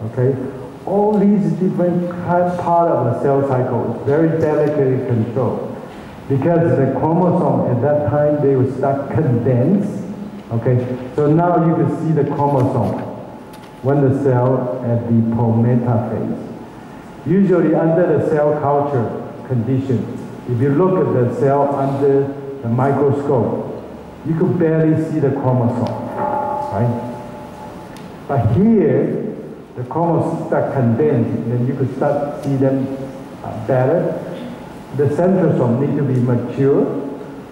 Okay? All these different part of the cell cycle is very delicately controlled. Because the chromosome at that time, they will start condense. Okay? So now you can see the chromosome when the cell at the prometaphase. Usually under the cell culture condition, if you look at the cell under the microscope, you could barely see the chromosome, right? But here, the chromosomes start condensed, then you could start see them better. The centrosome need to be mature.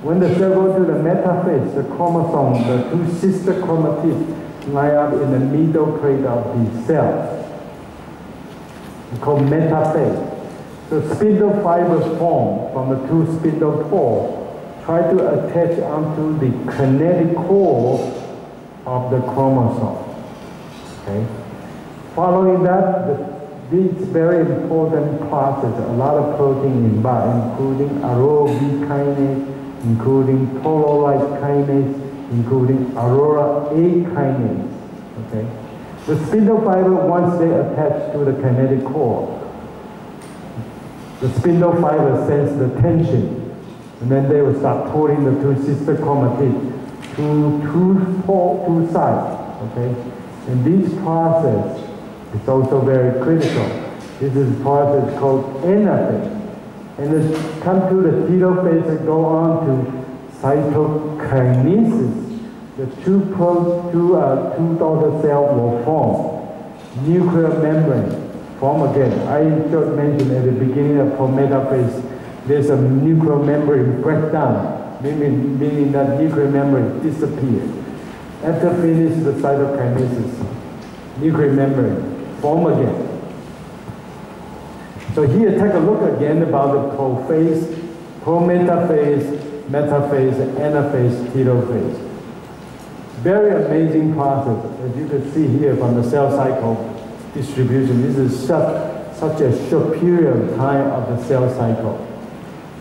When the cell goes to the metaphase, the chromosome, the two sister chromatids line up in the middle plate of the cell. It's called metaphase. So spindle fibers form from the two spindle pores, try to attach onto the kinetic core of the chromosome. Okay? Following that, this very important process, a lot of protein involved, including Aurora B kinase, including polo-like kinase, including Aurora A kinase. Okay? The spindle fiber, once they attach to the kinetic core, the spindle fiber sense the tension, and then they will start pulling the two sister chromatids to two sides. Okay? And this process is also very critical. This is a process called anaphase. And it comes to the telophase and go on to cytokinesis. The two daughter cells will form. Nuclear membrane form again. I just mentioned at the beginning of prometaphase, there's a nuclear membrane breakdown, meaning that nuclear membrane disappears. After finish the cytokinesis, nuclear membrane form again. So here, take a look again about the prophase, prometaphase, metaphase, anaphase, telophase. Very amazing process, as you can see here from the cell cycle distribution. This is such a short period of time of the cell cycle.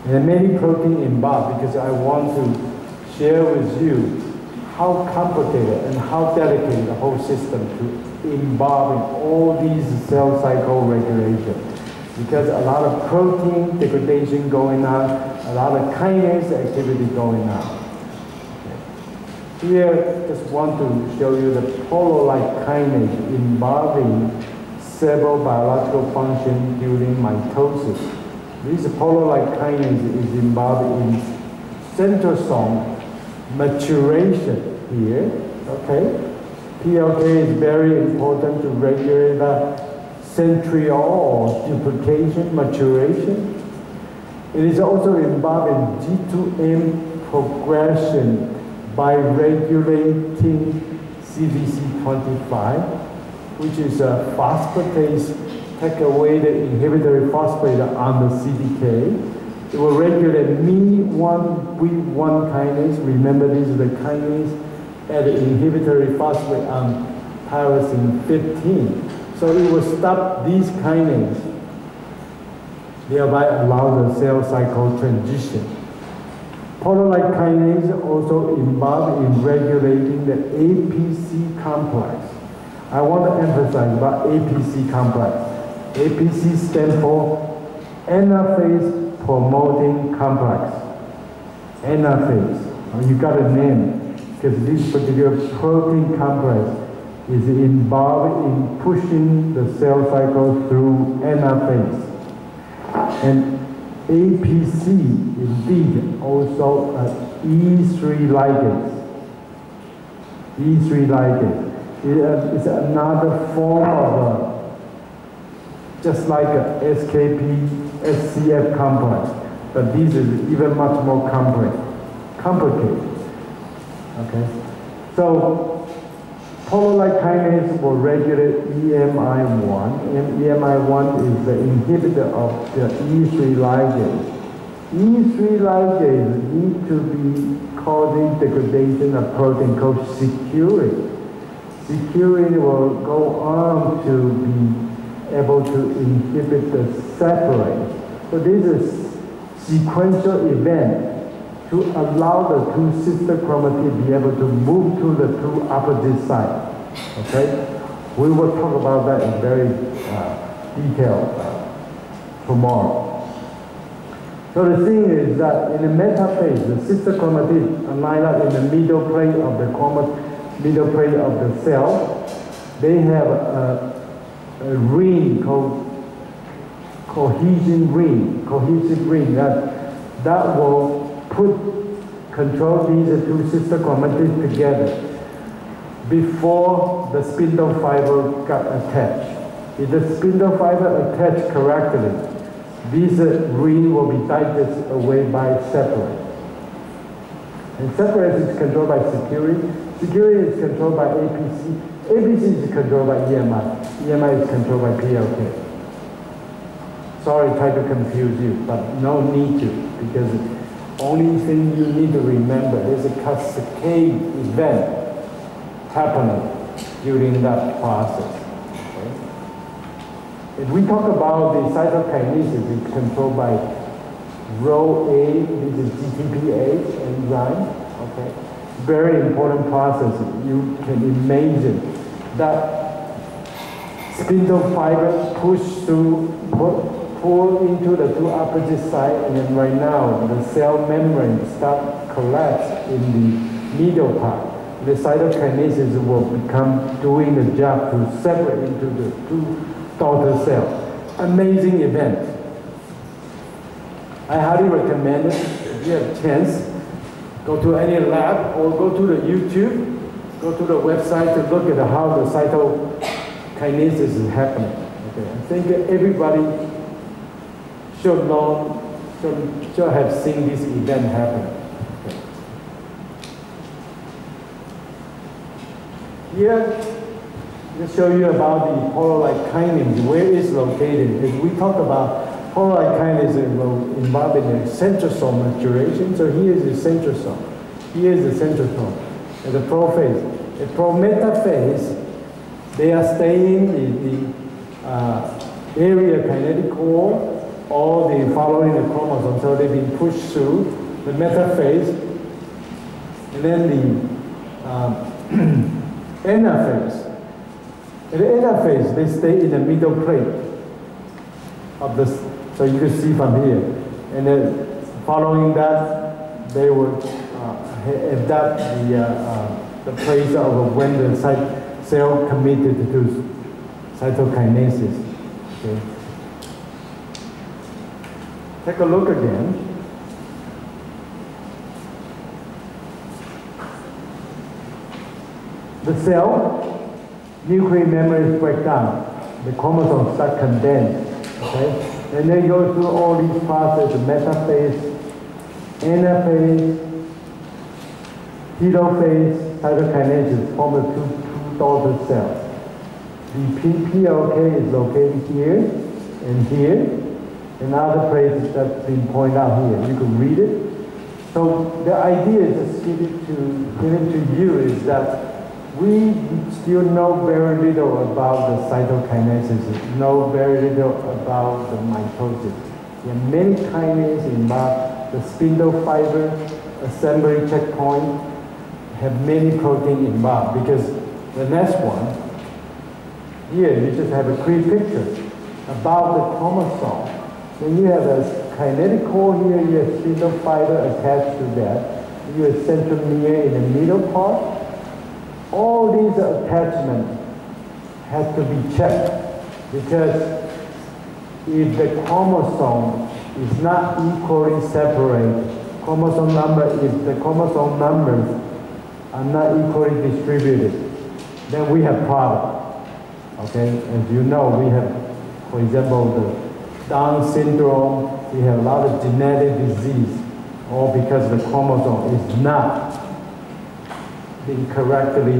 And many proteins involved, because I want to share with you how complicated and how delicate the whole system to involve in all these cell cycle regulation. Because a lot of protein degradation going on, a lot of kinase activity going on. Here, just want to show you the polo-like kinase involving several biological functions during mitosis. This polo-like kinase is involved in centrosome maturation here, okay? PLK is very important to regulate the centriole or duplication, maturation. It is also involved in G2M progression by regulating CVC25, which is a phosphatase, take away the inhibitory phosphate on the CDK. It will regulate Me1, We1 kinase. Remember, these are the kinase at the inhibitory phosphate on tyrosine 15. So it will stop these kinases, thereby allow the cell cycle transition. Polo-like kinase also involved in regulating the APC complex. I want to emphasize about APC complex. APC stands for anaphase promoting complex. Anaphase. You got a name, because this particular protein complex is involved in pushing the cell cycle through anaphase. And APC, indeed, also an E3 ligase. E3 ligase. It's another form of just like a SKP, SCF complex, but this is even much more complicated. Okay, so polo-like kinase will regulate EMI1, and EMI1 is the inhibitor of the E3 ligase. E3 ligase need to be causing degradation of protein called securin. Securin will go on to be able to inhibit the separase. So this is sequential event to allow the two sister chromatids be able to move to the two opposite sides. Okay? We will talk about that in very detail tomorrow. So the thing is that in the metaphase, the sister chromatids are lined up in the middle plate of the cell. They have a ring called cohesive ring that will control these two sister chromatids together before the spindle fiber got attached. If the spindle fiber attached correctly, this ring will be digested away by separate. And separate is controlled by security. Security is controlled by APC. APC is controlled by EMI. EMI is controlled by PLK. Sorry, try to confuse you, but no need to, because the only thing you need to remember is a cascade event happening during that process. Okay? If we talk about the cytokinesis, it's controlled by row A, this is GTPase enzyme. Okay? Very important process. You can imagine that spindle fiber pull into the two opposite sides, and then right now the cell membrane start collapse in the middle part. The cytokinesis will become doing the job to separate into the two daughter cells. Amazing event. I highly recommend it. If you have a chance, go to any lab or go to the YouTube, go to the website to look at how the cytokinesis is happening. Okay. I think everybody should know, should have seen this event happen. Okay. Here, let's show you about the polaroid kinase, where it's located. If we talk about polaroid kinase involved in the centrosome maturation, so here is the centrosome. Here is the centrosome. And the prophase. The prometaphase, they are staying in the area kinetic core, or they following the chromosome, so they've been pushed through the metaphase, and then the anaphase. In the anaphase, they stay in the middle plate of the, so you can see from here, and then following that, they will adapt the place of when the cell committed to cytokinesis. Okay. Take a look again. The cell nuclear membranes break down. The chromosomes start condensed. Okay? And they go through all these processes: metaphase, anaphase, telophase, cytokinesis, form the two daughter cells. The PLK is located here and here. Another place that's been pointed out here. You can read it. So the idea is just give it to you is that we still know very little about the cytokinesis, know very little about the mitosis. There are many kinases involved. The spindle fiber assembly checkpoint have many proteins involved, because the next one, here you just have a clear picture about the chromosome. When you have a kinetic core here, you have spindle fiber attached to that. You have centromere in the middle part. All these attachments have to be checked, because if the chromosome is not equally separated, if the chromosome numbers are not equally distributed, then we have problems. Okay, as you know, we have, for example, the Down syndrome, we have a lot of genetic disease, all because the chromosome is not being correctly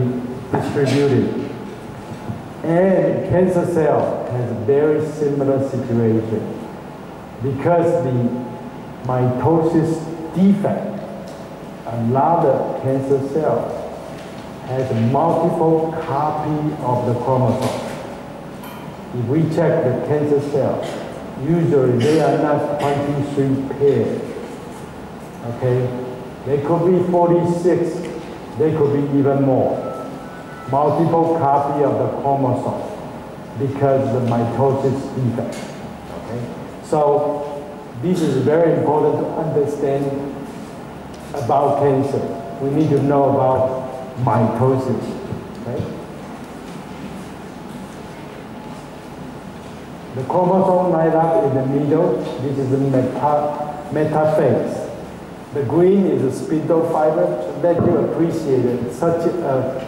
distributed. And cancer cell has a very similar situation, because the mitosis defect, a lot of cancer cells has multiple copies of the chromosome. If we check the cancer cells, usually they are not 23 pairs. Okay? They could be 46, they could be even more. multiple copy of the chromosome because the mitosis defect. Okay? So this is very important to understand about cancer. We need to know about mitosis. Okay? The chromosome light up in the middle. This is the metaphase. The green is a spindle fiber to let you appreciate such a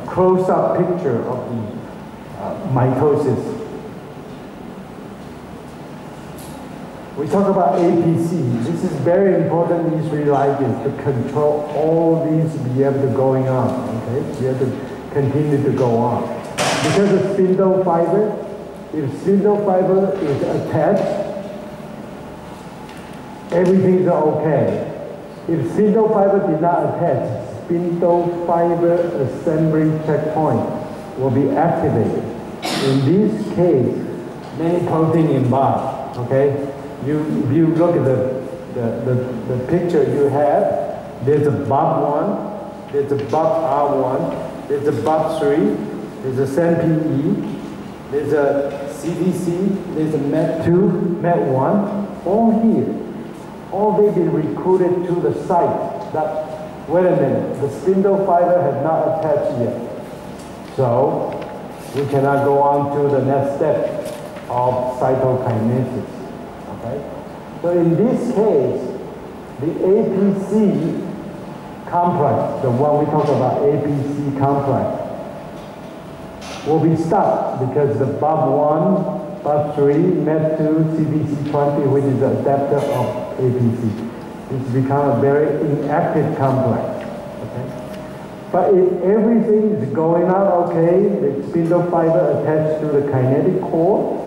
close-up picture of the mitosis. We talk about APC. This is very important, these three ligands, to control all these be able to going on. Okay, you have to continue to go on. Because of spindle fiber, if spindle fiber is attached, everything is okay. If spindle fiber did not attach, spindle fiber assembly checkpoint will be activated. In this case, many proteins involved. Okay, if you look at the picture you have, there's a BOB1, there's a BOB-R1, there's a BOB3, there's a SNPE, there's a CDC, there's a MET2, MET1, all here. All they've been recruited to the site that, wait a minute, the spindle fiber has not attached yet. So we cannot go on to the next step of cytokinesis. Okay? So in this case, the APC complex, the one we talk about, APC complex, will be stopped because the BOB1, BOB3, MET2, CDC20, which is the adapter of APC, it's become a very inactive complex. Okay? But if everything is going on okay, the spindle fiber attached to the kinetic core,